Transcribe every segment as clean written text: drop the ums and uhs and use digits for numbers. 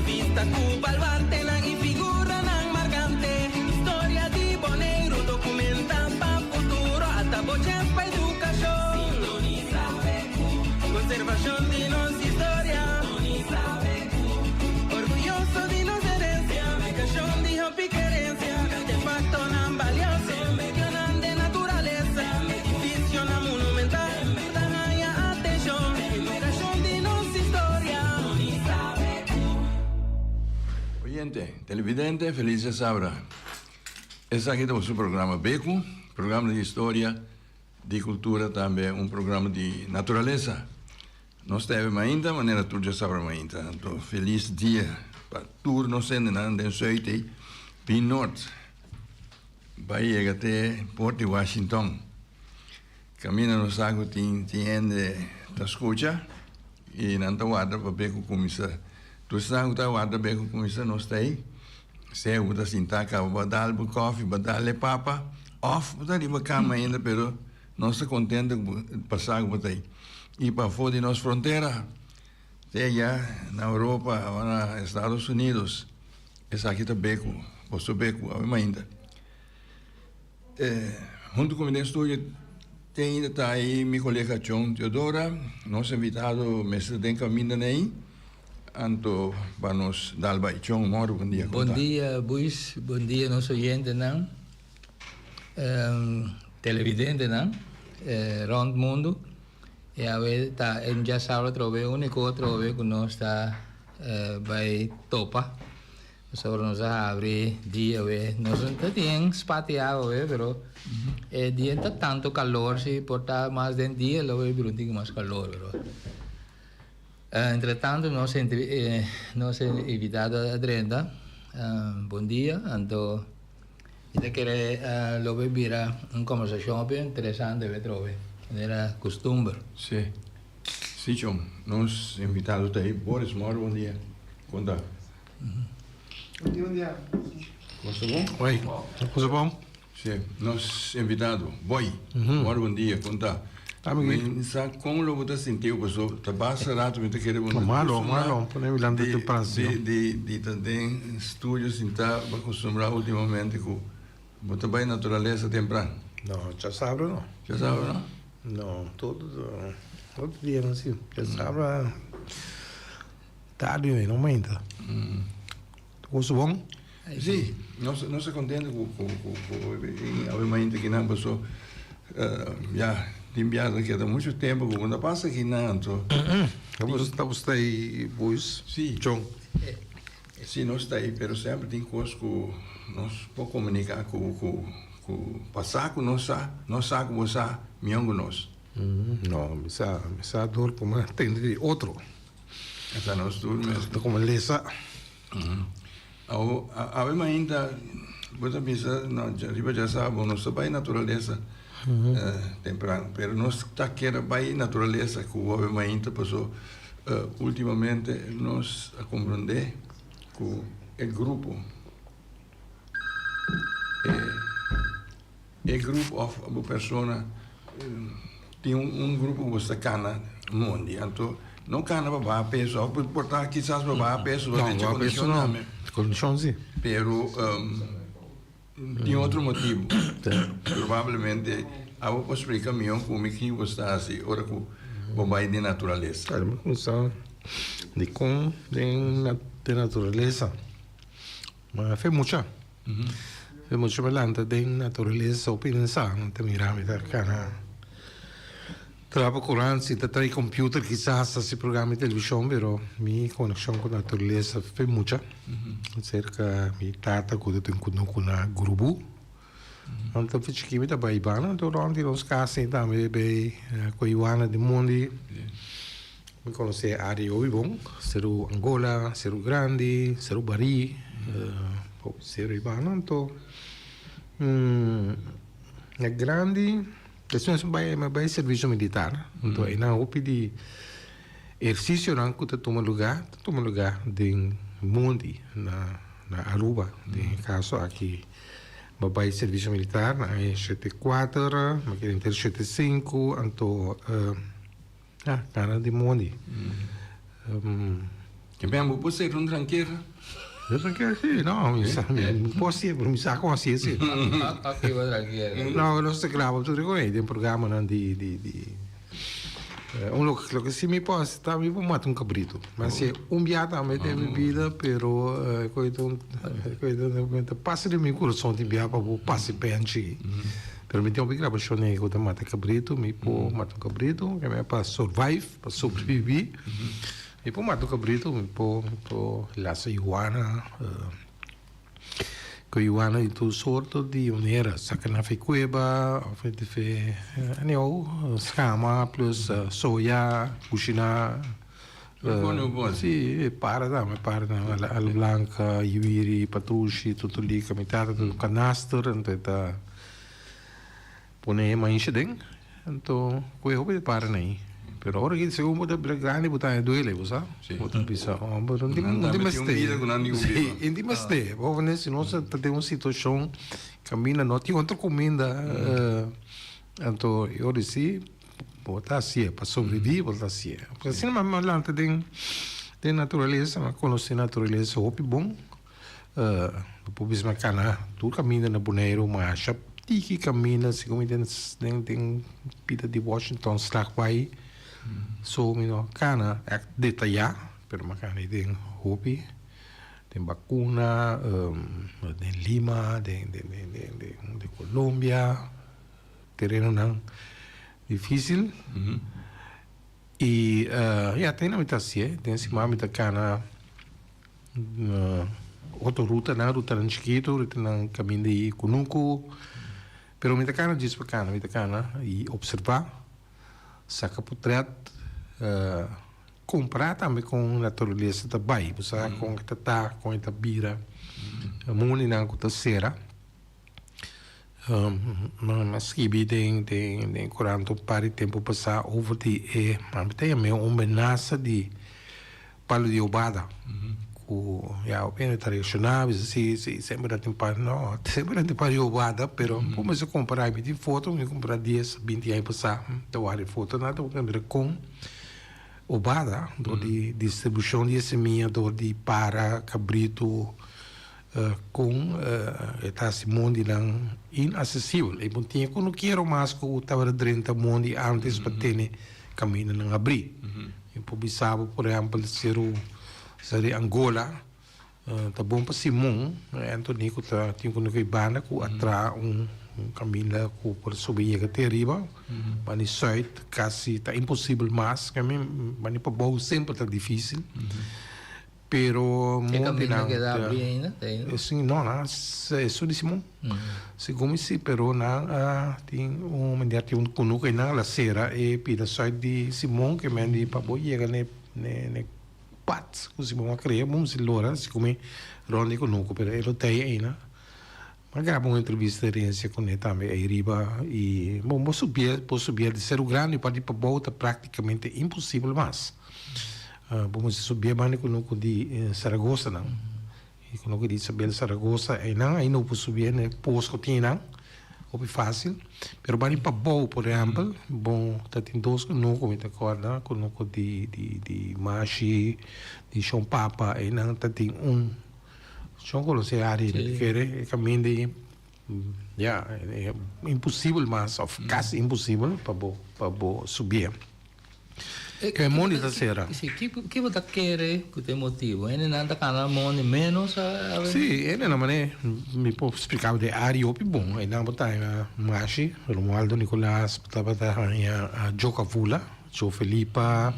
vista cu baluarte ng ifigura ng margante. Historia di Bonaire, documenta pa futuro at aboches pa edukasyon. Sintoniza PQ, conservación de nos historia. Sintoniza PQ, orgulloso de nos herencia, educación de hopi querencia, artefacto ng valioso, medio de naturaleza, edificio na monumental, tangaya atención, educación de nos historia. Sintoniza PQ. Oyente, televidente, feliz sabra. Esse aqui é o seu programa Beco, programa de história, de cultura também, programa de natureza. Nós temos ainda, maneira tu já sabe ainda. Então, feliz dia para todos nós sendo na Suite, Pin Norte, Bahia até Porto de Washington. Camina no saco tem da escuta e não está guarda para Beco começar. Tu sabe que está guarda Beco começar nós tem. Se uda sintaca badal bu coffee badal le papa off uda di cama ainda pero não se contenta passar botei e para fora de nossa fronteira seja na Europa ou nos Estados Unidos essa aqui tá beco posso beco ainda junto com o estúdio tem ainda tá aí minha colega John Teodora nosso invitado mestre den caminho aí Anto para nos dar baixão, bom dia. Bom dia, Buis. Bom dia, nosso oyente, não? Televidente, não? Rond mundo. E a ver, tá, já sabe, trove único outro que nós está vai topa. Sobre nós abrir dia, nós não tem espateado, pero dia está tanto calor, se portar mais de dia, lo ve bruto mais calor, pero. Entretanto, nós invitado a Drenda. Bom dia. Então, eu queria ouvir uma conversação bem interessante, era costume. Sim. Sim, John. Nós invitados aí, Boris Moro, bom dia. Conta. Bom dia. Você bom? Oi. Você bom? Sim. Nós invitado, Boy. Moro, bom dia. Conta. Como lo botas sentiu, pessoal? Tabasa rato, me te querer bom. Malo, podemos ir de prazo. De também estúdios sentar, para acostumar ultimamente com botar bem natureza temprano. Não, já sabe, não. Já sabe, não? Não, todo dia, não sei. Já sabe, tarde, não ainda. Você bom? Sim, não se contente com a gente que não passou, já enviado aqui há muito tempo, quando passa aqui não, então. Você aí, Buis? Sim. John? Sim, nós está aí, mas sempre tem coisas que nós podemos comunicar com passar com nós com você, mião com nós. Não, me dor como tem de outro. Essa nós tudo mesmo. Como lesa. Avem ainda, você pensa, não, já sabe, nós vai natureza. Temprano, pero nós está querendo vai natureza que o homem ainda passou ultimamente nós a compreender que o grupo of persona tem grupo que você cana mundo, então não cana para peso, pode portar quizás para peso, não, condição sim, pero tem outro motivo. Provavelmente, eu posso explicar melhor como que você está assim, ora com o bairro de natureza. Claro, mas de natureza. Mas fez muita. Fez muita melanta de natureza, ou pensar, não tem mirame da cana. Trabalho com se tem computer, quizás assim programa de televisão, pero minha conexão com a natureza fez muita. Cerca mi tata quando tem com na grupo. Então fiz que me da baibana, então onde nós casamos também bem com Ivana de Mundi. Me conheci a área bom, Seru Angola, Seru Grande, Seru Bari, Seru Ivana, então é grande. Depois vai serviço militar, então aí na UP de exercício não que toma lugar de Mundi na Aruba, de caso aqui vai serviço militar na 74, mas que inter 75, então cara de Mundi. Que bem, vou ser um tranqueira. Eu não quero assim, não. Posso ser, mas me saco assim. Ok, vou tranquilo. Não, nós gravamos tudo com ele. Tem um programa lo que sí me pasa, también vou matar cabrito. Mas se dia também tem bebida, pero coito passa de meu coração de biar para o passe penchi. Pero me tem um bigrar apaixonei com mata cabrito, me pô mata cabrito, que é para survive, para sobreviver. Me pô mata cabrito, me pô laça iguana. Com iguana e tudo sorto de maneira, saca na cueva, fe escama plus soja, cucina. Sì, para al blanca, iuri, patrucci, tutto lì, camitata, tutto canaster, então pone mais dentro, então coi roupa para nem. Pero ora que segundo botar grande botar doile, você? Botar pisa, não tem mais tempo. Não tem mais tempo. Ou né, se nós tem uma situação caminha, não tem outra comida, então eu disse botar assim para sobreviver, botar assim. Porque assim mas lá tem natureza, mas conhecer natureza é bom. Depois mais cana, tudo caminha na boneiro, mas tiki caminha, se como tem pita de Washington, Slackway. So, kana detalhar, pero makana tem hobby, tem vacuna, tem Lima, tem Colômbia, terreno não difícil. E tem na mitacia, tem cima mita kana outra ruta na chiquito, ruta na caminho de Kunuku, pero mita kana diz para kana, mita kana e observar. Saca potret comprar também com natureza também, você com a com a bira, muito não com a cera, mas que tem 40 para tempo passar over de mas tem uma ameaça de palo de obada, o bem tradicional, se sempre tem para não, sempre tem para obada, pero como se comparar de foto, me comprar 10, 20 anos passar, então a foto nada com obada, do de distribuição de semente, do de para cabrito com está se mundo não inacessível. E tinha quando quero mais que o tava dentro do mundo antes para ter caminho não abrir. E publicava, por exemplo, ser o Angola, tá bom para Simão, Antônio que tá tinha quando que banda que atrás caminho que por subir até arriba, mas no sul quase tá impossível mais, caminho, mas para baixo sempre tá difícil. Pero que caminho que dá abrir ainda tem? Sim, não, é só de Simão. Segundo se pero na tem mediante kuno que na la sera e pida só de Simão que mendi para boa chega ne pat, così come creiamo se loro siccome Ronnie conosco per lo tem ainda. Magari uma entrevista com ele também aí riba e bom posso subir de ser o grande para ir para volta praticamente impossível mais. Vamos subir mais com de Saragossa não. E com o de Isabel Saragossa aí não posso subir né posto tinha não. Ou fácil, pero bani para bom, por exemplo, bom, tá tem dois que não como te acorda, com o de machi, de chão papa, aí não tá tem chão colosse área que é caminho de é impossível mas quase impossível para subir. Que é muito da serra. Sim, que você quer que tem motivo? Ele não está canal money menos Sim, ele não me pode explicar de área opi bom. Ele não botar na Machi, Romualdo Nicolás, botar a Joka Vula, Jo Felipa,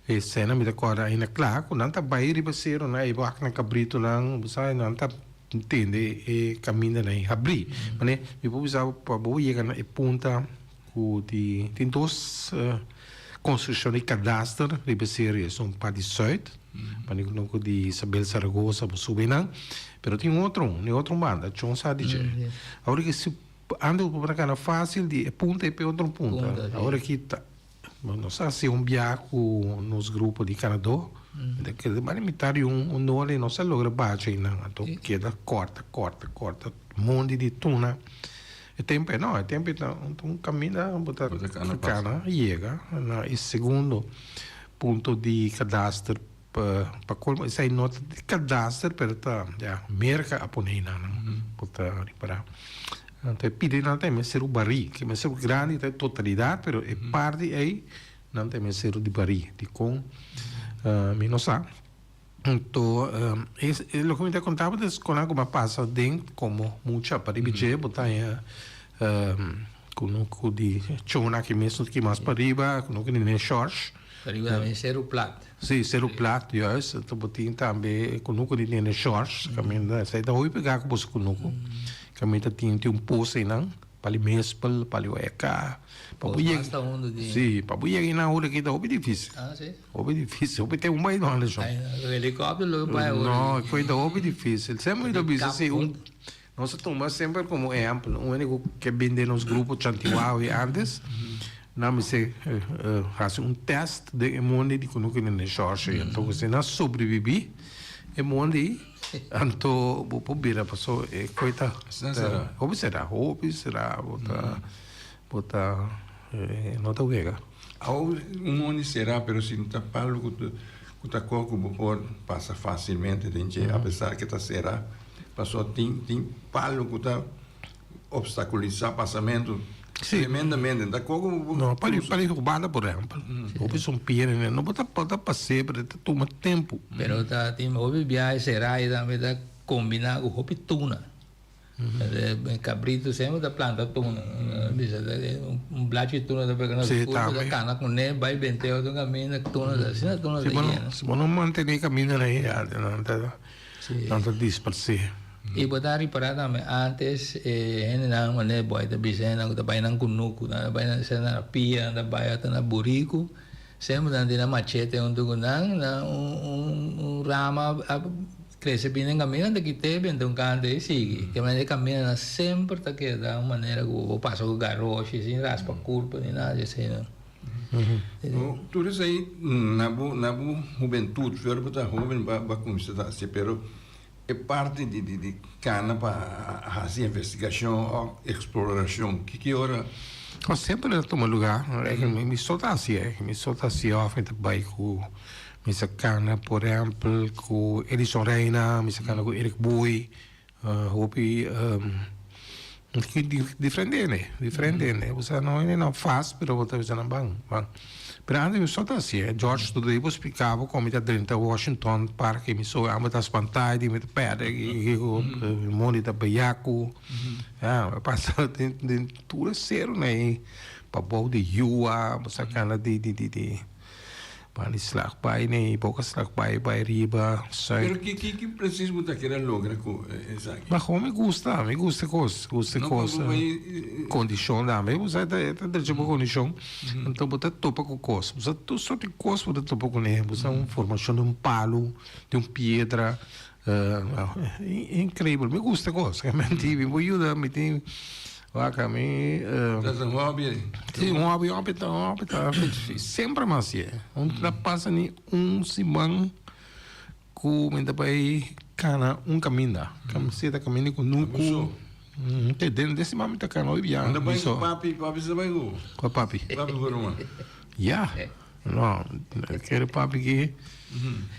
e cena me decorda ainda claro, quando tá bairro baseiro na ibak na cabrito lang, você não tá entende e caminha lá em abrir. Mas me pode usar para boa chegar na ponta o de tem dois construção de cadastro de BCR são para de Zuid, para não de Isabel Saragossa para subir não, pero tem outro banda, John sabe dizer. Agora que se anda para cá fácil de ponta e para outro ponta. Agora que tá, não sei se viaco nos grupos de Canadá, que de maneira nole não se logra baixar não, então queda corta, monte de tuna. É tempo então caminha botar cana chega na esse segundo ponto de cadastro colmo, sai nota de cadastro per ja, merca aponena, puta ripara. Então, pide não tem mais ser o barri, que mais ser o grande tem totalidade, pero é parte aí não tem mais ser o de barri, de com minosa. Então, lo que me contava é com alguma passa dentro como muita para ibije, botar com de chona que mesmo que mais para riba, com que nem shorts. Arriba também ser o plat. Sim, ser o plat, juist. Então, botin também com que nem shorts, caminho, sai da rua pegar com você com caminho tem poço aí não, para mespel, para o eca. Sim, para o ir na hora que dá é difícil. Ah, sim. É difícil, tem um mais não, O helicóptero vai não, coisa é difícil. Sempre muito difícil assim. Nós tomamos sempre como exemplo, único que vende nos grupos chantiuau e antes, não se faz teste de emondi de quando que nem short, então você não sobrevive, emondi, então vou pobira passou é coisa. Será, bota não tá vega. Onde será, pero se não está palo que tá coco passa facilmente, apesar que tá será. Passou tem palo que está obstaculizar passamento tremendamente. Da coco não para roubada por exemplo. Houve um pier, não pode passar, para tomar tempo. Pero tá tem houve viagem será e também tá combinar com houve tuna. Cabrito sempre da planta tuna. Black tuna da pegando da cana com ne vai benteu do caminho tuna da assim tuna da. Se não manter caminho aí, não tá dispersar. E botar reparar também antes não né boy da bisena da vai não kunuku da vai na cena pia da vai até na burico sempre dando na machete onde na rama cresce bem no caminho daqui teve então cante sigue que mas caminha sempre tá que da uma maneira que o passo o garoche sem raspa culpa nem nada assim não. Tudo isso aí na juventude, o botar jovem vai começar a se pero é parte de cana para fazer investigação, exploração. Que hora? Sempre toma lugar. Me solta assim, ofta vai com missa cana, por exemplo, com Edison Reina, missa cana com Eric Boy, hobby diferente, né? Você não faz, pero você não bang. Pero antes me solta assim, George Studley explicava como está dentro de Washington Park, me sou a muitas pantalhas, me perde, o mundo está beiaco, passa de tudo zero, né? Para de Yua, sacana de para slag pai, né? Pouca slag pai riba, sai. Pero que preciso botar que era logra com essa aqui. Mas me gusta coisa, condição da, me você tá de boa condição, então botar topa com coisa, você tu só tem coisa para topa com ele, você uma formação de palo, de pedra, incrível, me gusta coisa, realmente, me ajuda, me tem me um hobby? Sim, um hobby tá sempre mais onde passa nem semana com me vai cana caminho camiseta caminho com nuco tem dentro desse momento cana hoje já anda bem com papi você vai com papi por uma não quero papi que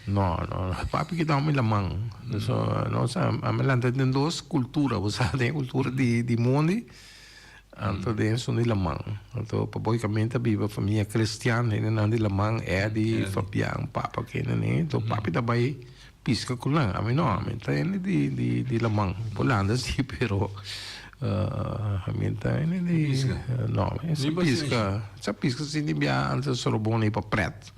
não papi que dá uma lamang nós a melanta tem duas culturas você tem cultura de mundo então dentro de lamang então basicamente vive a família cristiana e não de lamang é de Fabian papa que né então papi também pisca com lá a mim não a mim tem de lamang polanda sim pero a mim tem de não essa pisca sim de bia antes só bom ir para preto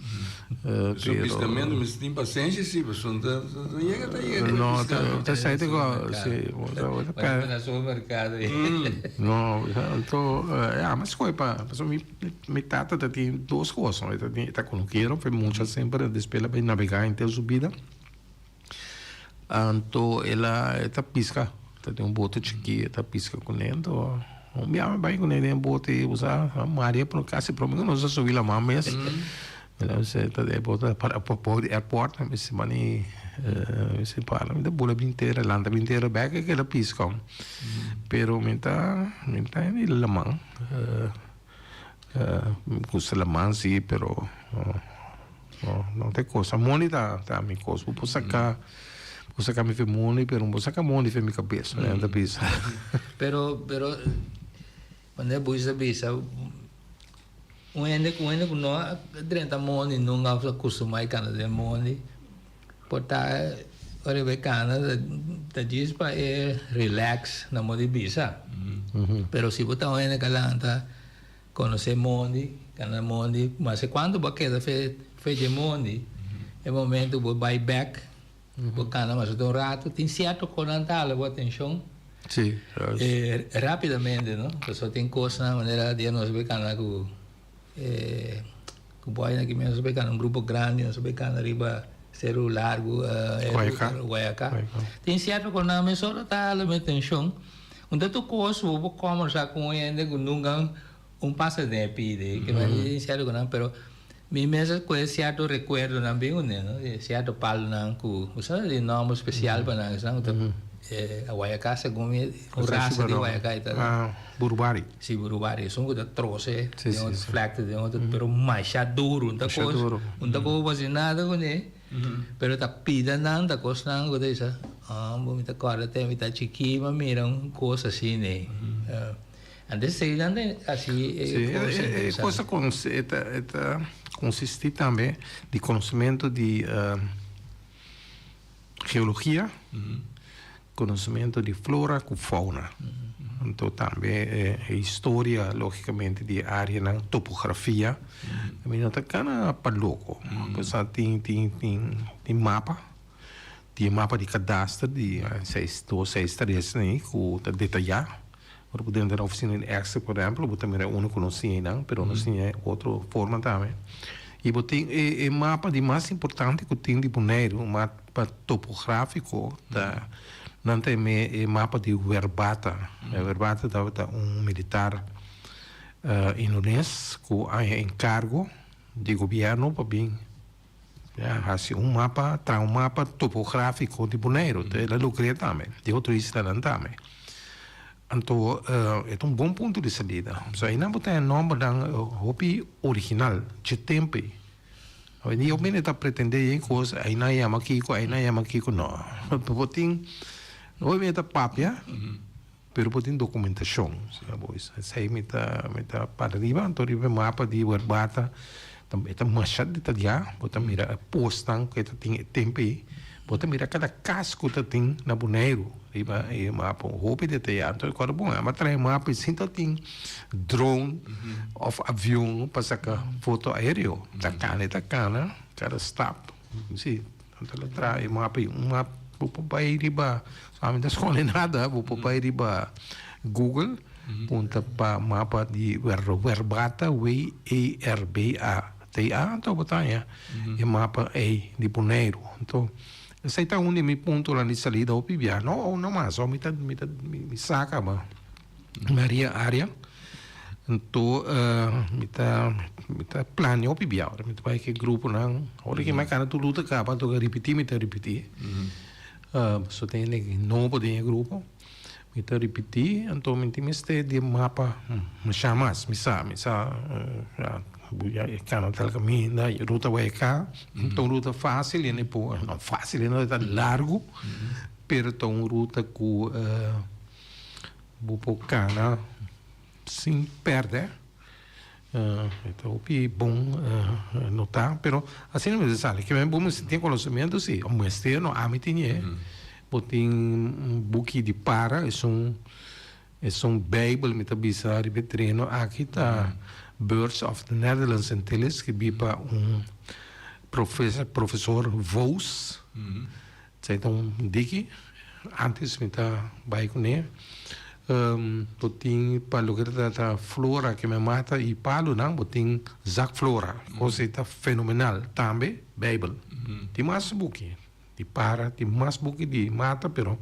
Só piscamento, mas tem paciência, sim, você não chega. Não, tá saindo igual. Vai no supermercado aí. Não, então, mas foi para me tata tem duas coisas, tá com o queiro, foi muito sempre despela para navegar em subida. Então, ela tá pisca, tem um bote chiquinho, tá pisca com ele, então me vai com ele em bote, usar a Maria por casa, para mim não usa subir lá mais. Você está de volta para o aeroporto, mas se mani se para, me dá bola bem inteira, landa bem inteira, back que ela pisca, pero me tá em Lamang, custa Lamang sim, pero Não tem coisa. Money tá me coisa. Vou sacar me ver money, pero não vou sacar money ver minha cabeça, né? Da bisa. Pero quando é buisa o ende não drenta money não gasta costuma ir cana de money. Porta ora be cana da diz para relax na modi bisa. Pero se botar o ende calanta conhecer money, cana money, mas quando ba queda fe de money, é momento vou buy back. Bacana, mas de rato tem certo conantale, boa atenção. Sim. Rapidamente, não? Só tem coisa na maneira de nós bacana com boy aqui mesmo bacana um grupo grande, nós bacana riba ceru largo, Guaiacá. Tem certo conantale, mas só tá lá me atenção. Tu coisa vou conversar com ele, com nunca passa de pide, que vai tem certo conantale, pero mi mesa com certo recuerdo também, né? Certo palo não com, sabe, de nome especial para nós, não? A Guaiacá segundo o raça de Guaiacá e tal. Burubari. Sim, Burubari, são coisa trouxe, de um flex de outro, pero mais duro, não coisa, não coisa nada com ele. Pero tá pida não, tá coisa não, coisa isso. Vou me tá corda, tem me tá chiqui, mas mira coisa assim, né? Antes sei assim, coisa consiste também de conhecimento de geologia, conhecimento de flora e fauna. Então também história, logicamente, de área, na topografia. A minha tá cana para louco. Tem mapa. Tem mapa de cadastro de 6 né, com detalhar. Por dentro da oficina de Excel, por exemplo, eu também não conhecia, não, mas não tinha outra forma também. E tem o mapa de mais importante que tem de Bonaire, um mapa topográfico, não tem o mapa de Verbata. Verbata é militar indonês que é encargo de governo para bem assim mapa topográfico de Bonaire, é lucro também, de outro estado também. Então, é bom ponto de saída. Aí não botar nome da hobby original, de tempo. Aí eu me está pretendendo em coisa, aí não é maquico, não. Botem, não é papia, pero botem documentação. Aí me está para arriba, então o mapa de Verbata, também está mais detalhado, botar mira postam que tem tempo, botar mira cada casco que tem na Bonaire. E mapa roupa de teatro, agora bom, mas traz mapa assim, tem drone ou avião para sacar foto aéreo, tá cana, cada stop, sim, então ela traz mapa, vou para ir riba, sabe, não escolhe nada, vou para ir riba Google, ponta para mapa de Verbata, V-E-R-B-A-T-A, então botar e mapa de Bonaire, então esse é um dos pontos lá de salida ao Pibia. Não mais, só me saca, Maria área. Então, me planeando ao Pibia. Me vai que grupo não. Olha que mais cara tu luta cá, para tu repetir. Só tem novo de grupo. Me repetir, então me tem este de mapa, me chamas, me sabe. Cara, tal caminho, na ruta vai cá, então ruta fácil, não fácil, não é tão largo, pero então ruta com cana sem perder, então é bom notar, pero assim não é necessário, que é bom se tem conhecimento, sim, o mestre não há me tinha, tem book de para, é um Bible, me tá bizarro, me treino, aqui tá Birds of the Netherlands Antilles, que bipa professor Vos. Então, daqui, antes me tá vai com ele. Botin para lugar da flora que me mata e palo não, botin Zac Flora, coisa está fenomenal também, Bible. Tem mais book, de para, tem mais book de mata, pero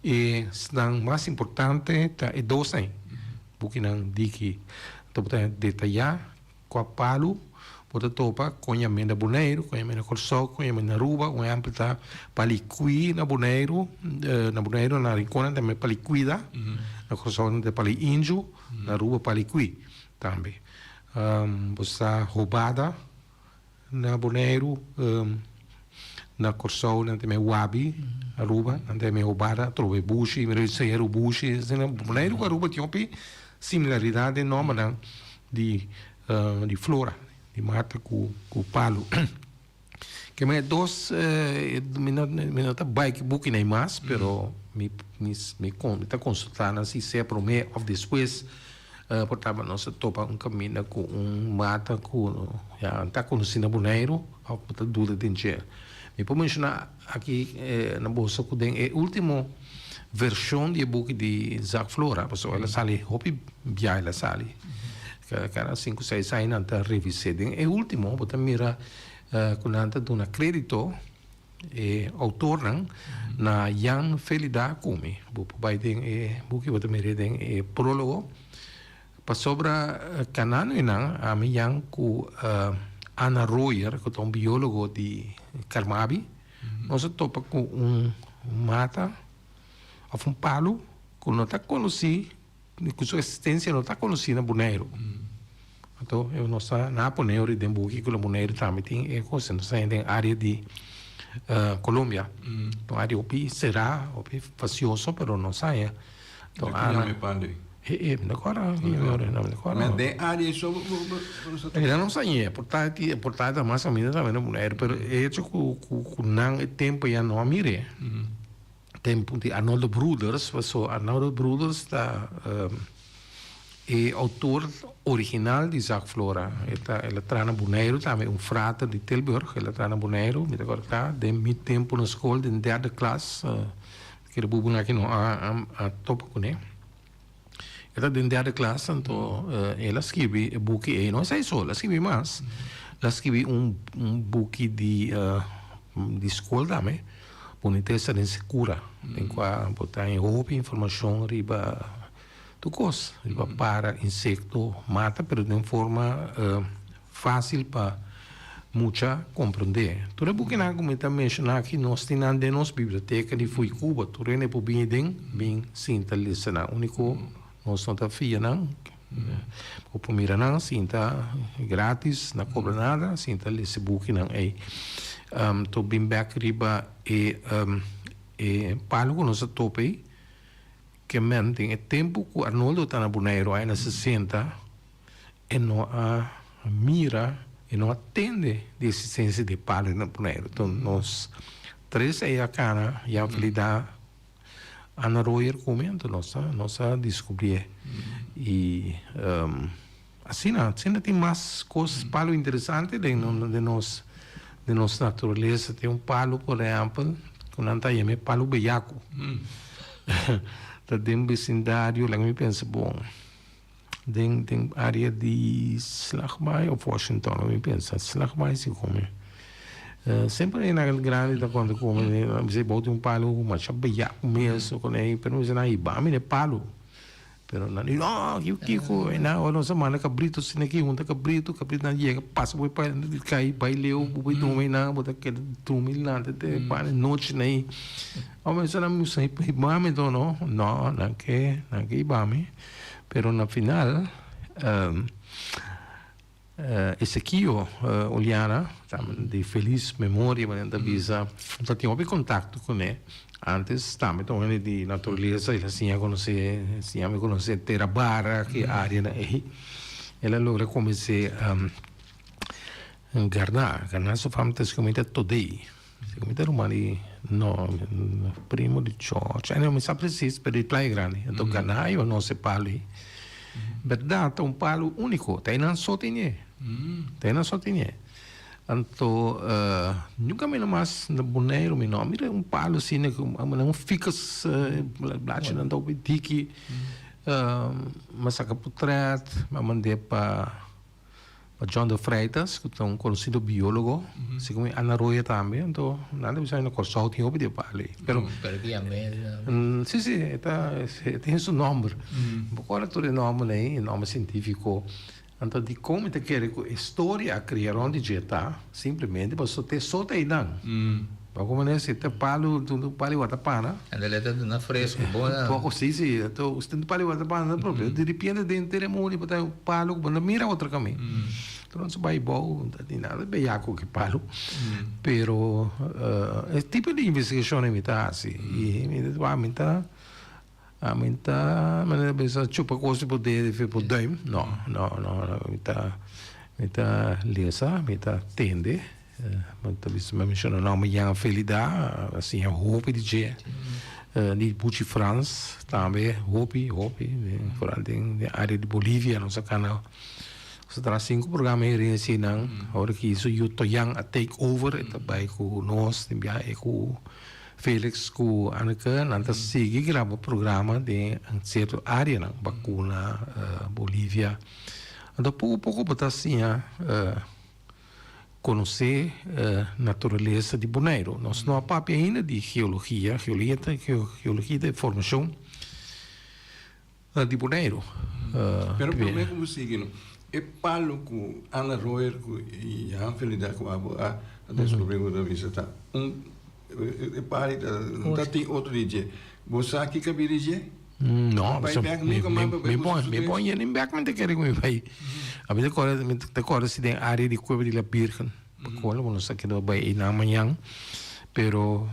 estão mais importante tá é dois aí, book não daqui. Então, detalhar com a palo, pode topar com a mena Bonaire, com a mena Corsol, com a mena Aruba, com a ampla paliqui na Bonaire, na Rincona também paliquida, na Corsol de pali Índio, na Aruba paliqui também. Você roubada, na Bonaire, na Corsou, na tem Wabi, Aruba, na tem Obara, trove Bushi, me sei Bushi, na Bonaire com Aruba tinha uma similaridade enorme de flora, de mata com palo. Que me dos minutos bike book nem mais, pero me está consultando se é para mim ou depois portanto nós topa caminho com mata com já está conhecendo Bonaire ou para dúvida de encher. Me pode mencionar aqui na bolsa que tem último versão de book de Zac Flora, porque ela sale hopi bia ela sale. Cada 5 6 anos anta revisar. É último, portanto mira quando anta dona crédito autor na Jan Felida Kumi. Vai ter book que me redem prólogo. Para sobra canano a mim Jan com Anna Royer, que é um biólogo de Carmabi. Nós topa com mata ou palo que não está conhecido, com sua existência não está conhecida na Bonaire. Então, eu não sei na Bonaire de Bonaire que o Bonaire também tem coisa, não sei tem área de Colômbia. Então, área opi será opi facioso, pero não sei. Então, não me pande. Agora, mas de área sobre ela não sei, portanto, mais ou menos também na Bonaire, pero é que não é tempo já não mire. Tempo de Arnoldo Brothers, Arnoldo Brothers está autor original de Zac Flora. Ela está na Bonaire, também frate de Tilburg, ela está na Bonaire, me agora está de meu tempo na escola, de 3ª classe, que era bubu aqui não a topa com ele. Ela de 3ª classe, então ela escreve book e não sei só, ela escreve mais. Ela escreve book de escola também. Boniteza de segura, em qual botar em roupa informação riba do cos, riba para insecto mata, pero de forma fácil para muita compreender. Tudo porque na como está mencionando aqui nós temos de nossa biblioteca de Fui Cuba, tudo é por bem sinta listenar, único nós não tá fia não, o primeiro não sinta grátis, não cobra nada, sinta esse book não é. To bem back riba palo que nós topei que mentem é tempo que Arnoldo está na Bonaire aí na 60 e não mira e não atende de existência de palo na Bonaire. Então nós 3 aí a cana e a validade Ana Royer comenta nós descobrir e assim tem mais coisas palo interessante de nossa natureza. Tem palo, por exemplo, que não está aí, palo beiaco. Está dentro do vecindário, lá me pensa, bom, tem área de Slagbai ou Washington, me pensa, Slagbai se come. Sempre na grande, quando come, você bota palo, mas é beiaco mesmo, quando é, pero você não é ibame, é palo. Pero não, Kiko, na semana cabrito, se aqui junta cabrito não chega, passa por para cair, baileu, por dormir na, botar aquele dormir lá, até para noite nem. Ao menos ela me sai ibame, então não que ibame, pero na final esse aqui, Oliana, de feliz memória, mas da visa, já tinha um contato com ele. Antes também então de natureza ele assim a conhecer Terabara que área aí ela logra comecei Garná só faz comida today comida romani no primo de George não me sabe preciso para ir Praia Grande então Garná eu não sei palo verdade um palo único tem não só tinha Então, nunca me mais na Bonaire, mira palo assim, não fica blate não dá o tiki, mas saca portrait, mas mandei para John de Freitas, que é conhecido biólogo, assim como Ana Roya também, então nada precisa no Corsau tinha ouvido palo. Pero que a média. Sim, tem esse nome. Agora todo nome científico. Então, de como te quer a história criar onde já está, simplesmente, você tem só te dando. Para como é se te palo, tu palo watapana. Andale tá na fresco, boa. Pouco sim, então, você tem palo watapana, não é problema. De repente, dentro da cerimônia, botar o palo, quando mira outro caminho. Trouxe baibol, não tem nada bem jaco que palo. Pero esse tipo de investigação é muito assim. E me tá mas pensa chupa coisa poder por duim. Não, me tá lesa, me tá tende. Mas talvez me menciona não me yang felida, assim a hope de dia. Di Bucci France também, hope, vooral de área de Bolívia, nossa canal. Setelah 5 programma hier in Sinang, hoor ik hier zo Toyang a take over, ito bij ku nos, timbia ku Felix ku Anneke, nanti sigi grava programma de een certo área na Bacuna, Bolívia. Então pouco batasinha conhecer natureza de Bonaire. Nós não papo ainda de geologia de formação de Bonaire. Pero problema como seguinte, é palo com Ana Roer e a Angelida com a descobrir o da visita. É pare não tem outro dia. Você aqui que dirige? Não, me põe nem back me quer que me vai. A vida agora se tem área de Cueva de la Virgen. Qual não sei que do vai na manhã. Pero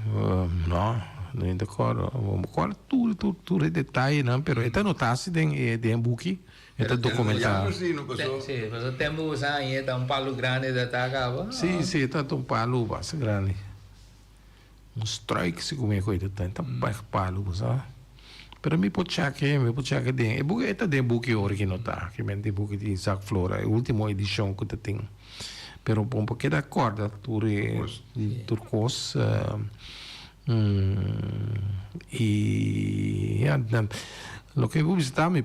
não ainda agora, qual tudo detalhe não, pero está notasse tem buki, está documentado. Sim, mas o tempo usa aí tá palo grande da acaba. Sim, está palo bastante grande. Strike se come coisa tá palo, sabe? Pero mi pochake den. E buki eta den buki original tá, que mente buki de Isaac Flora, a última edição que tem. Pero um pouco da corda turcos e lo que eu visitar me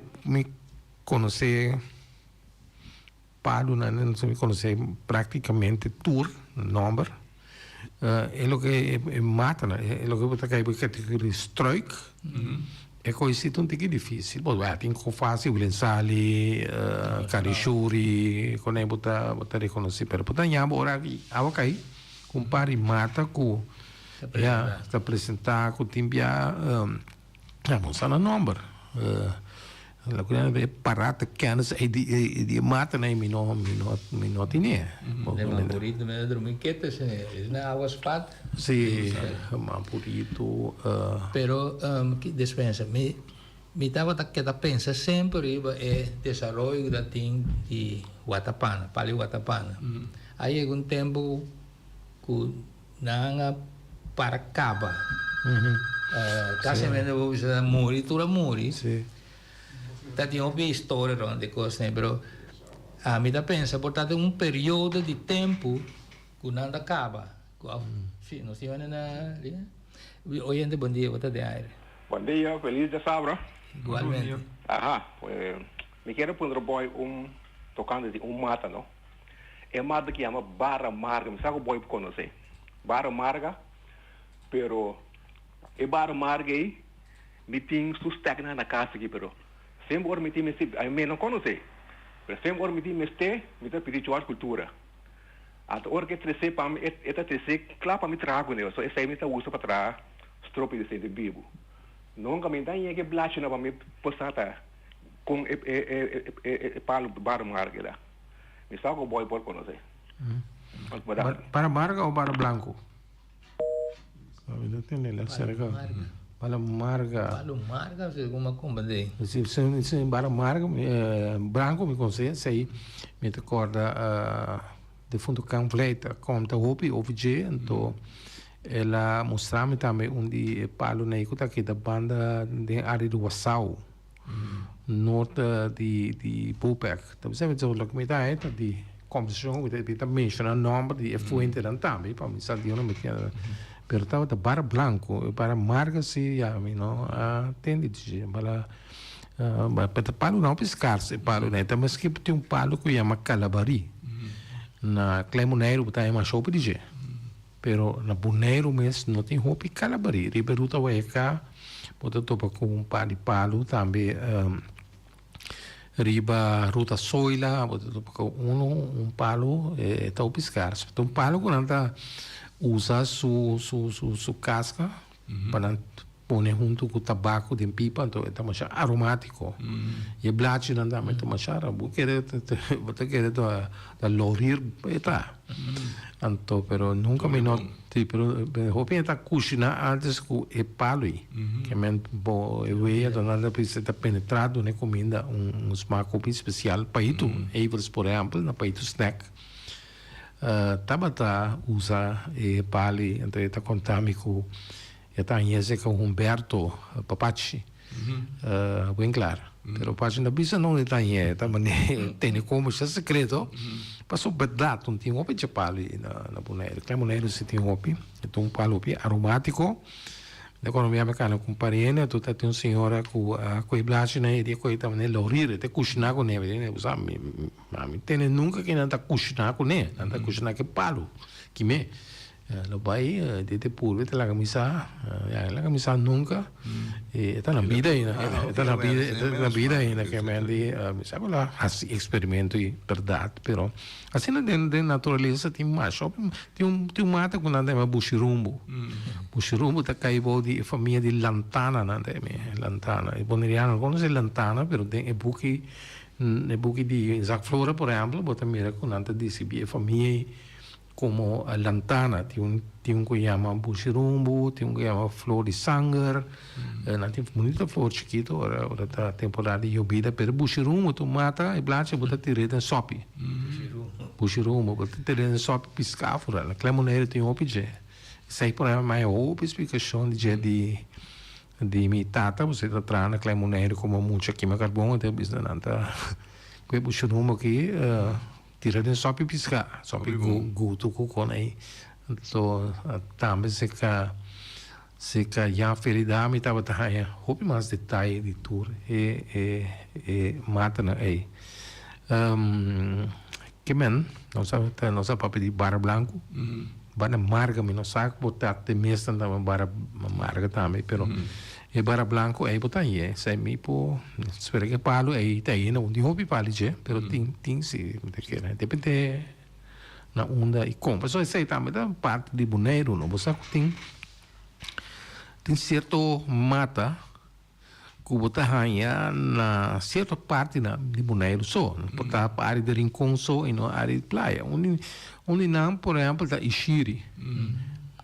conhecer Palo, não me conhecer praticamente tour number. É lo que mata, é lo que eu takai categoria strike. É conhecido um pouco difícil. Bom, tem que fazer o Sali, Carixuri, quando eu botar reconhecer, pero botar nham ora aqui, awakai, compare mata com está apresentar com timbia, vamos na number. La coisa é parata canas é de mata nem não tinha. É mampurito me dormir quieto, na água spat. Sim, mampurito. Pero que dispensa me estava que tá pensa sempre é desenvolvimento da ting de Guatapana, Pali Guatapana. Aí algum tempo que nanga para caba. Casamento vou usar muri, tura muri. Sim. Tinha uma história de coisas, pero a mim pensa, portanto, período de tempo que não acaba. Sim, nós temos hoje em dia, bom dia, boa de aire. Bom dia, feliz de sábado. Igualmente. Ajá, pues me quero poner boy tocando de mata, não? É mata que chama Barra Marga, me sabe o boy conhecer. Barra Marga, pero é Barra Marga aí, me tem sustenta na casa aqui, pero sempre ora me tem me não conhecer. Pero sempre ora me tem me tem espiritual cultura. Até hora que trece para me eta trece claro para me trago, né? Só esse aí me tá usa para trás, strope de ser de bibo. Nunca me dá que blacha para me passar com palo Barra Marga lá. Me sabe o boy por conhecer. Para Marga ou para Blanco? Não tem nela, cerca. Para Marga, se alguma comba daí. Se para Marga, Branco me consegue, sei, me recorda de fundo completa, conta hopi, OVG, então ela mostrava também onde Palo Neiko aqui da banda de área do Wassau, norte de Pupek. Então você vê que me dá de composição, que menciona o nome de efluente também, para me saber onde me tinha. Pero estava de Barra Blanco, para Marga se atende de para Palo não pescar-se, Palo né, mas que tem palo que chama Calabari. Na Clemoneiro botar uma chope de G. Pero na Bonaire mesmo não tem roupa Calabari. Riberuta vai cá, botar topa com par de palo também. Riba Ruta Soila, botar topa com palo está o pescar-se. Então palo quando anda usa su casca para pone junto com o tabaco de pipa, então é mais aromático. E blachi não dá muito mais chara, porque você quer da lorir, tá. Então, pero nunca me noti, pero hope está cozinhar antes com o palo, que men bo veia então nada precisa estar penetrado na comida smaak especial para isso, evers por exemplo, na para isso snack. Tabata usa e pali, então está contamico. Está em esse com Humberto Papachi, bem claro. Pero Papachi na bisa não está em essa, mas tem como isso é secreto. Passou verdade, não tem opi de pali na boneira. Claro, boneira se tem opi, então um palo opi aromático. Na economia americana com pariene, tu tá tem senhora com a blache na ele com também lorir, te cozinhar com neve, né? Usa mami tem nunca que não tá cozinhar com neve, não tá cozinhar que palo, que me lo pai de pulve te la camisa nunca está na vida aí, está na vida aí, que me andi sabe lá assim experimento e verdade, pero assim na de natureza tem mais tem um mata com nada mais bushirumbo tá caibo de família de lantana nada lantana e boneriano conhece lantana, pero tem e buki de Isaac Flora por exemplo, bota mira com nada de se família como a lantana, tem que chama bushirumbo, tem que chama flor de sangue, tem muita flor chiquita, agora está temporada de llovida, pero bushirumbo tu mata e blacha bota tirar em sopi. Bushirumbo bota tirar em sopi piscar fora, na clamoneira tem um obje. Sei por aí mais outra explicação de minha tata, você está trazendo na clamoneira como muita química carbono, até bisna nanta, que bushirumbo aqui tira de sopi piscar, sopi guto com aí, então também se que já felidade me tava aí, houve mais detalhe de tudo e mata na aí, que men nossa papel de barra branco, barra marga me não sabe botar até mesmo também barra marga também, pero e barra branco aí botar aí, sai me po espera que palo aí tá aí não de hobby palo je, pero tem se depende na onda e compra só sei também da parte de boneiro não você tem certo mata que botar aí na certa parte de boneiro só botar a área de rincão só e não a área de praia onde não por exemplo da Ishiri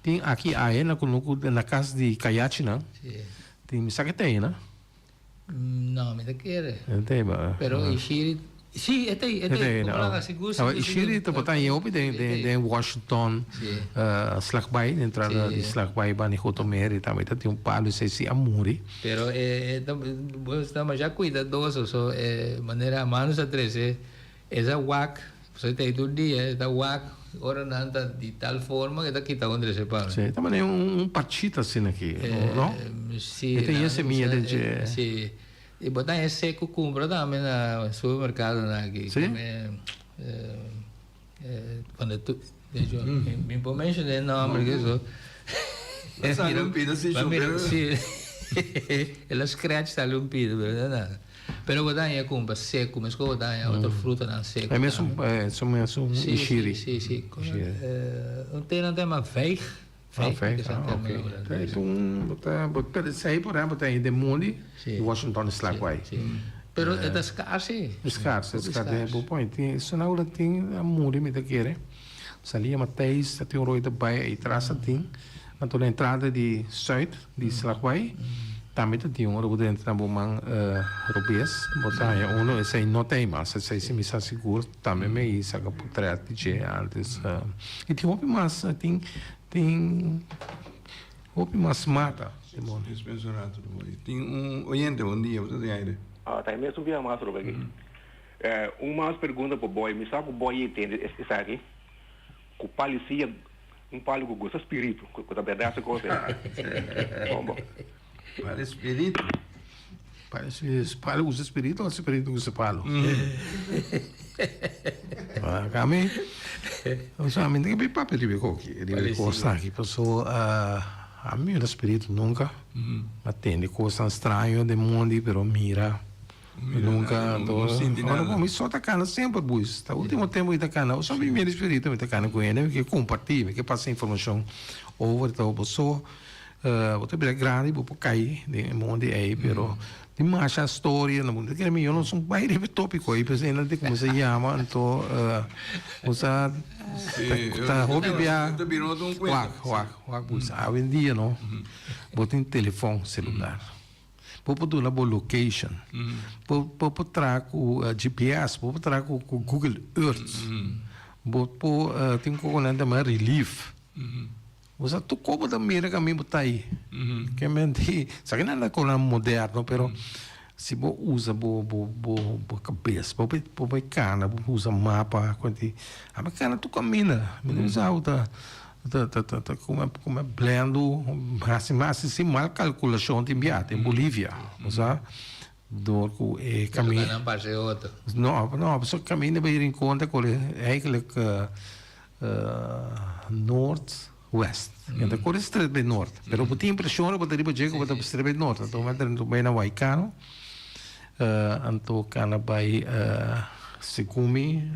tem aqui aí na casa de Kayachi não tem sabe que tem, né? Não, me quer. Tem, mas. Pero Ishiri, sim, tem. Como lá seguro. Ishiri tu botar em opi de Washington, Slackby, entrada de Slackby, bani Hotomeri, também tem um palo se amuri. Pero estamos já cuidadosos, so maneira manos a treze, essa wak, você tem todo dia, essa wak ora nanda de tal forma que está quitando onde se para. Sim, também um partita assim aqui, não? Sim. Tem a semilla de. Sim. E botar esse seco compra também no supermercado aqui. Sim. Quando tu, me pode mencionar o nome que isso. Essa lumpida se chupou. Sim. Ela scratch está lumpida, verdade? Pero botar é compra seco, mas como botar outra fruta não seco. É mesmo, um Ishiri. Sim. Não tem mais veig. Ok. Então, botar isso aí, por exemplo, tem de Mundi, Washington Slackway. Pero é escasso. Escasso. Bom point. Isso na hora tem a Mundi me quer. Salia Mateus, tem um roi de baia e traça tem. Na a entrada de Zuid, de Slackway. Também tem um robô dentro da bomba robês, botar um esse não tem mais, esse se me está seguro também me isso que por trás de antes e tem outro mais tem outro mais mata tem oyente bom dia você tem aí tá mesmo via mais sobre aqui uma pergunta para o boy me sabe o boy entende isso aqui que policia palo com gosto espírito com a verdade coisa bom para espírito. Palo usa espírito ou espírito usa palo? Kami, sa amin tem que papel de coisa aqui, pessoa a mim o espírito nunca atende coisa estranha de mundo, pero mira nunca não me só tacana sempre bus, tá último tempo ita cana, só me espírito ita cana com ele que compartilha, que passa informação over então pessoa Você vê grande, você cai, de monte aí, pero de mais a história, não muito que eu não sou bem tópico aí, porque ainda tem como se chama, então você tá hobby bia, hoje em dia não, você tem telefone celular, você pode dar location, você traga o GPS, você traga o Google Earth, você tem como também relief. Você tu como da mira que a mim botar aí, que mente, sabe que não é coisa moderno, pero se você usa bo cabeça, bo cana, bo usa mapa, quanti, a cana tu caminha, me usa outra, como blendo, mas mal calculação de viagem em Bolívia, sabe? Door ku caminho. Não, só caminho para ir em conta com eigenlijk north west. Então, qual é o estreito bem norte? Mas eu tinha impressão que eu poderia chegar para o estreito bem norte. Então, eu estou bem na Waikano. Então, cana vai Secumi,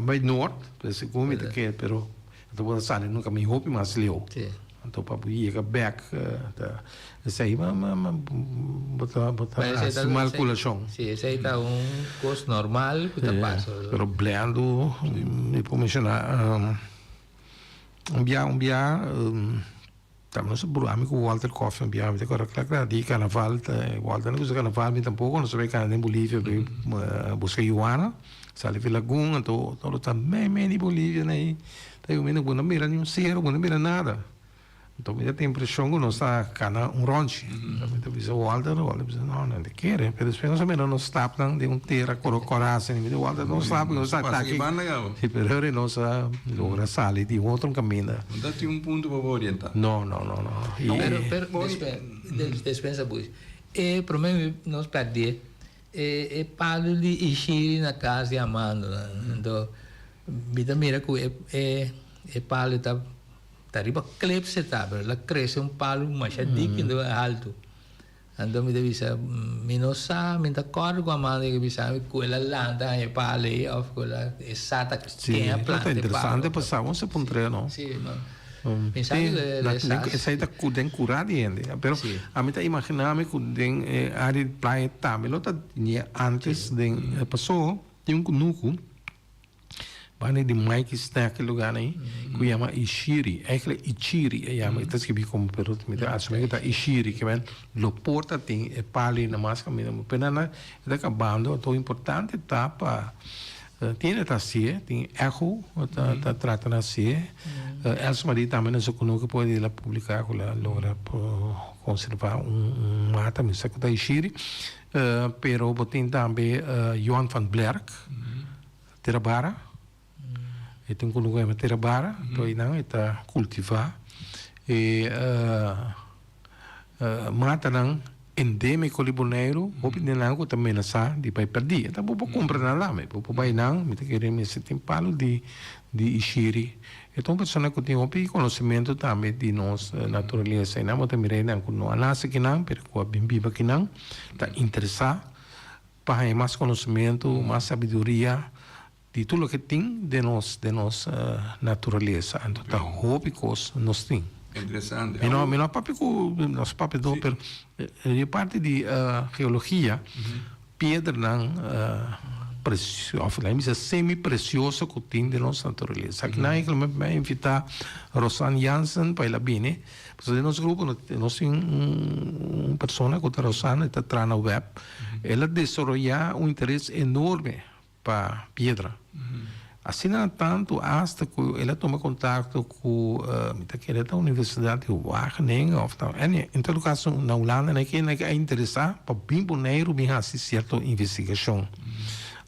bem norte, Secumi, porque, pero, então, vou sair no caminho hopi, mas leu. Então, para ir a back, isso aí, botar mal calculação. Sim, esse aí está custo normal que está passando. Pero blendo, me pode mencionar. Estamos programma com o Walter Koff, abbiamo agora di carnaval, Walter não usa carnaval, mas tampouco não sabe carnaval em Bolívia, busca Ioana, sale de Lagoon, então está bem em Bolívia, né? Daí eu não vou mirar nenhum cero, não mira nada. Então eu tenho a impressão que não está cana ranch. Então eu o Walter diz não quer, mas depois nós não está de terra coragem, e o Walter não sabe, não está aqui. E pero ele não sabe, logra sair de outro caminho. Não tem ponto para orientar. Não. Pero dispensa pois. Para mim nós perder Paulo de Ishiri na casa amando. Então mira que Paulo está riba clip setável, ela cresce palo mais dique alto. Então me devia minosa, me tá cordo com a mão que bisa com ela landa e palo ou com ela exata que é a planta. É interessante passar um ponto não. Sim, pensando essa aí tá cuidando curado ainda. Pero a mim tá imaginando que den área de praia tá, mas outra antes de passou tem nuco. Bane de Mike está naquele lugar aí, que chama Ishiri. Eigenlijk Ichiri, chama, está escrito como pergunta, me dá, assumir que está Ishiri, que vem, lo porta tem pali na máscara, me dá, pena na, está acabando, então importante tá para, tem esta cie, tem eco, tá tratando a cie, Elsa Maria também não se conhece, pode ir lá publicar, que ela logra conservar mata, me sabe que está Ishiri, pero tem também Johan van Blerk, Terabara, e tem um lugar de trabalhar, então não está cultivar e mata não endêmico liboneiro, o que não que também não sabe de vai perder, então vou comprar nada, mas vou vai não, me querer me sentir palo de Ishiri, então pessoa que tem um conhecimento também de nós natureza, não vou mirar não com não anase que não, pero com a bimbiba que não, está interessado para ter mais conhecimento, mais sabedoria de tudo que tem de nós natureza, então tá hobbies nós tem. Interessante. E não papi com nós papi do per parte de geologia, pedra não preciosa, lá é semi preciosa que tem de nossa natureza. Aqui na igreja me invitar Rosanne Jansen para ela bem, porque de nosso grupo nós tem uma pessoa que a Rosanne está atrás na web, ela desenvolveu interesse enorme para pedra. Assim não tanto, hasta que ela toma contato com a Universidade de Wageningen, em todo caso, na Holanda, que é interessado para bem boneiro, bem assim, certa investigação,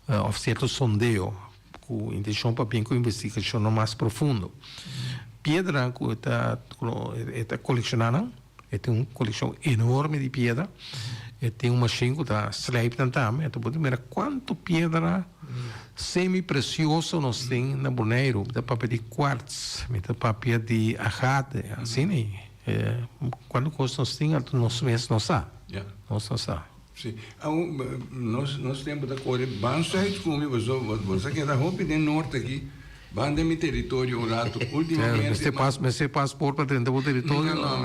ou certo sondeio, com intenção para bem com investigação mais profunda. Pedra que está colecionando, tem uma coleção enorme de pedra, tem uma machine que está slijpen também, então pode ver quanto pedra semi-precioso nós tem na Bonaire, da papel de quartz, da papel de agate, assim, quanto custa nós tem, nós mesmos não sabe. Nós não sabe. Sim. Nós temos da cor, bastante como você que é da roupa do norte aqui, Banda mi territorio un rato, ultimamente... Você passport para dentro do território? Não,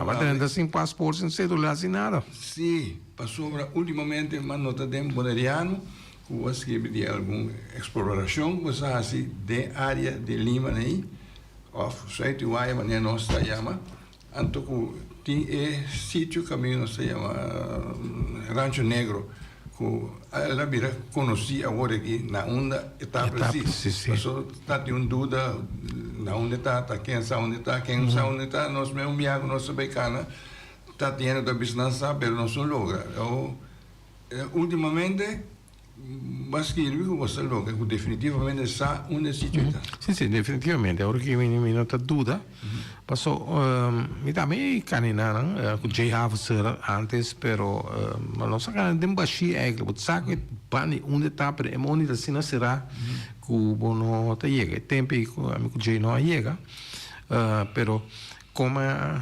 mas dentro sem passport, sem cédula, sem nada. Sim, passou ultimamente, mas não está dentro boneriano, que você escreve de alguma exploração, você assim, de área de Lima, né? Of site Uai, mas não se chama. Então, tem sítio caminho se chama Rancho Negro. Ela vira conheci agora aqui na onda etapa sim. Passou tá de dúvida na onde está quem sabe onde está quem não sabe onde está nós mesmo viago nossa becana está tendo da business mas não são logra ultimamente mas que ele você logra que definitivamente está onde sítio está sim definitivamente agora que me nota dúvida passou me também canina com Jay Haverser antes pero mas não sabe nem baixi eigenlijk sabe bani onde está para é onde assim não será que o bono te chega tempo com amigo Jay não chega pero como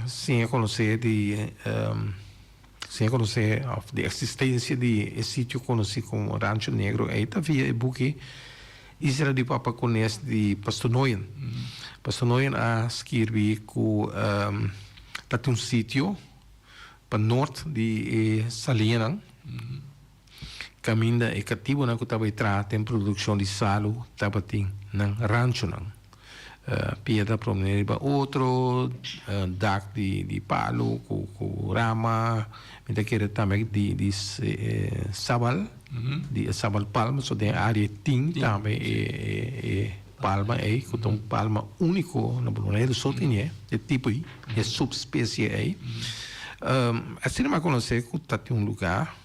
sem conhecer de sem conhecer a existência de sítio conhecido como Rancho Negro aí tá via e buque isso era de papa conhece de Pastor Noyen Pastor Noyen a escrever que tá um sítio para norte de Salinas caminho e cativo na que estava entrar tem produção de salo estava tem na rancho não piada promenade para outro dak de palo com rama ainda que também de sabal de sabal palma só tem área ting também palma aí que tem palma único na promenade só tem é tipo aí é subespécie aí assim não conhece que tá tem lugar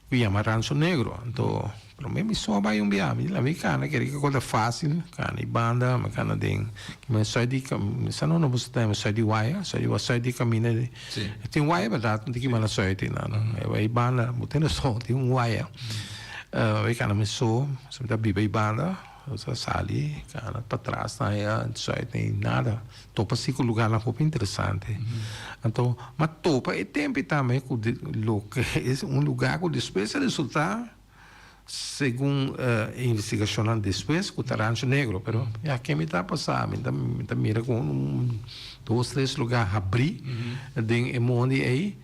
que chama Rancho Negro então para mim só vai viagem lá me cana que é coisa fácil cana e banda mas cana tem que me sai de se não você tem sai de wire sai de caminho tem wire verdade não tem que me sai de nada é banda botando só tem wire vai cana me só se dá bibe banda você sali cana para trás não é sai tem nada topa cinco lugar lá pouco interessante então mas topa é tempo também que é lugar que depois resultar segundo a investigação depois com o Rancho Negro, pero aqui me está passando, me está mira com dois, três lugares abrir, tem onde aí,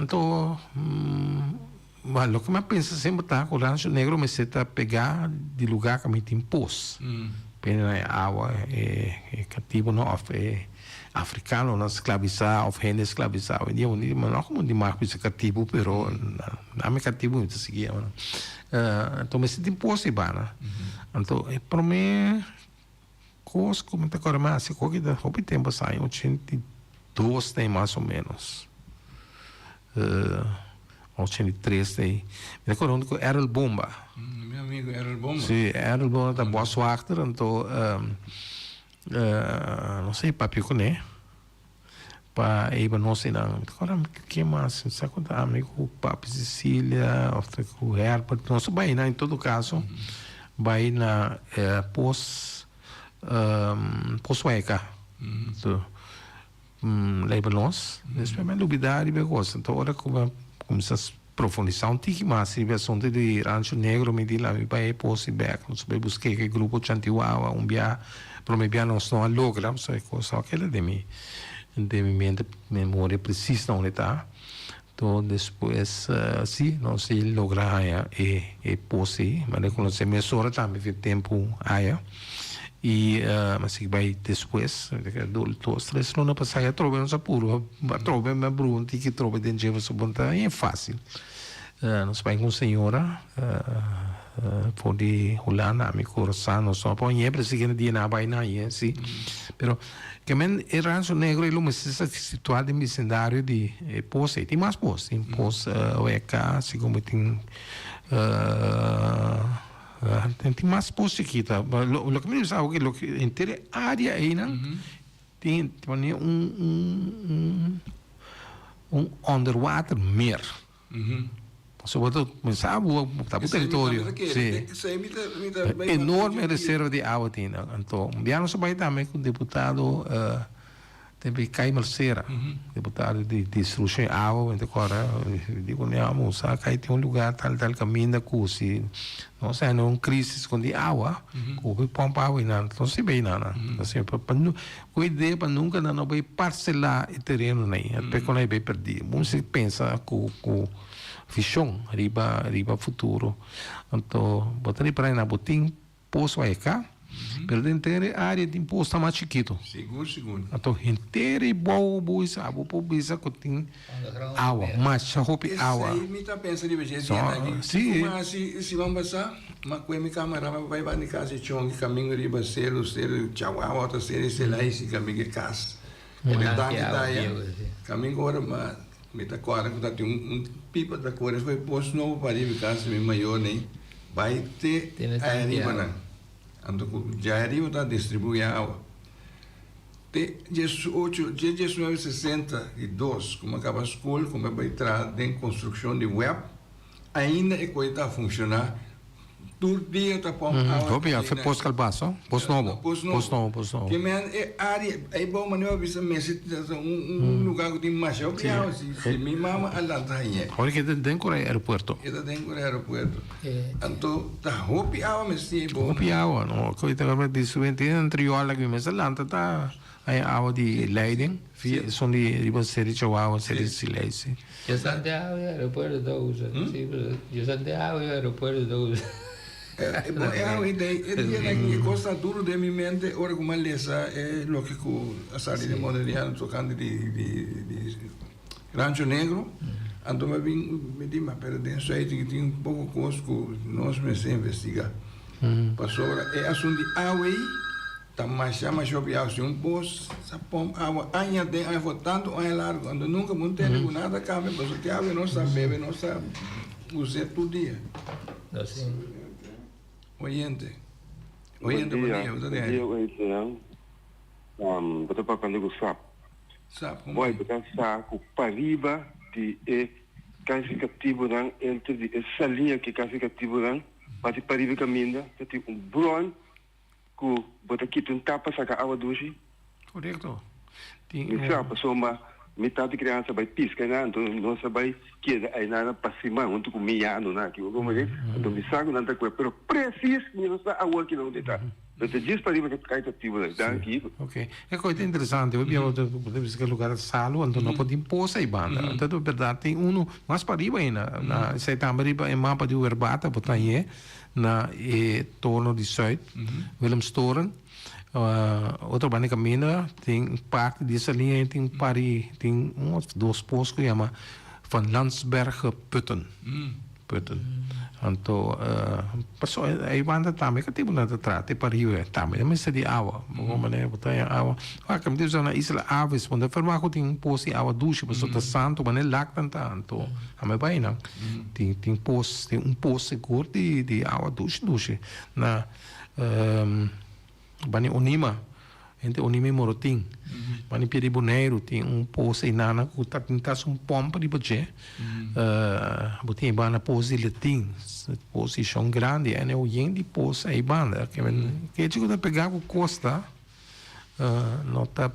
então, mas o que eu penso sempre tá com o Rancho Negro, me está pegar de lugar que me tem pós, pena água é cativo não é africano não escravizado, ou gente escravizada. Eu não como de mais cativo, pero não me cativo muito seguia. Então me sinto impossível, né? Então para mim coisa como está agora mais, se qualquer da houve tempo sai 82 tem mais ou menos. 83 tem. Me recordo que era o Bomba. Meu amigo era o Bomba. Sim, era o Bomba da Boss Wachter, então não sei papi né para ir para nós não agora que mais sabe quando amigo papi Sicília ou o Herbert não só vai em todo caso vai na pós sueca leva nós depois me novidade bem gosto então agora como essas profundização tem que mais se versão de Rancho Negro me diz lá me vai pós e back não sei buscar que grupo Chantiuava via para mim não só logra só é coisa aquela de minha memória precisa onde está então depois sim não sei lograr é posse mas quando se mesura também o tempo aí e mas se vai depois dois três não passa aí trobe não sapuro trobe me bruno que trobe dentro de você é fácil não se vai com senhora pode rolar na minha coração não só põe é preciso que dia na vai na aí sim pero que men o Rancho Negro ele está situado em vecindário de Poço tem mais Poço tem Poço OEK assim como tem mais Poço aqui tá o que me sabe que inteira área aí não tem um underwater mer sobretudo sabe o território enorme reserva de água tem então já não se vai também com o deputado Tem cai malceira. Deputado de distribuição água, então agora digo nem a moça, cai tem lugar tal caminho da cursi. Não sei, não crise com de água, com pompa água e nada, não se bem nada. Assim, para o ideia para nunca não vai parcelar o terreno nem, até quando vai perder. Você pensa com visão riba futuro. Então, botar para na botim poço aí cá. Pero dentro da área de imposto mais chiquito. Seguro. Então, inteira e boa, a boa bisa que tem água, mas só roupa água. Isso aí me está pensando de vez sim. Mas se vamos passar, mas com a minha camarada vai para casa de chão, caminho riba cero, tchau, a outra cero, sei lá, esse caminho de casa. Caminho agora, mas me está agora, que tem pipa da cor, foi posto novo para ir casa, meu maior, nem vai ter aí, mano. Então, já está distribuindo água. De 1962, como acaba a escola, como vai entrar em construção de web, ainda é coisa está a funcionar. Todo dia está pondo água. Foi posto calbaço, posto novo. Que é área, é bom, mas não é lugar que tem mais água. Se minha mama alanta aí. Olha que dentro do aeroporto. Então, está roupa água, mas sim, bom. Roupa água, não. Coisa que de subentende entre o que me alanta está aí água de Leiden, são de ribanceira de água, série silêncio. Eu Santiago e aeroporto da USA. Eu Santiago e aeroporto da USA. É a ideia que costa duro de minha mente, ora como lesa é lógico a saída de Modeliano tocando de Rancho Negro, então me diz, mas pera dentro aí tem um pouco custo nós me se investigar. Passou é assunto de água aí, tá mais chama choviar se poço, sapom água ainda tem aí votando aí largo, quando nunca montei nada cambia, mas o que água não sabe beber, não sabe usar todo dia. Assim. Oyente, bom dia, botar para quando eu sapo. Vai botar saco para riba de classificativo não entre essa linha que classificativo não para riba caminha que tem bron que botar aqui tem tapa saca água doce. Correto. Isso a pessoa metade de criança vai piscar, né? Então não sabe que aí nada para cima, onde comia não, né? Que eu como é, então me saco não tá coisa, pero preciso que não está a work não está. Então diz para ele que cai ativo lá, daqui. Ok. É coisa interessante, eu podemos que lugar salo, então não pode impor aí banda. Então verdade tem mais para riba ainda, na sei também é mapa de Urbata, botar aí na torno de Zuid, Willemstoren. Outro bane caminho tem parte dessa linha tem dois postos que chama van Landsbergen Putten. Então pessoal aí banda também que tem uma trate para rio também mas se de água como né botar água como diz na isla Aves quando forma tem poço de água doce pessoal tá santo mas ele lacta tanto a me vai não tem poço tem poço seguro de água doce na bani Onima, entre Onima e Morotim, bani Piriboneiro tem poço inana que tá tentando pompa de budget, botem bana poço de latim, poço chão grande, é o yen de poço aí banda, que tipo de pegar o costa, não tá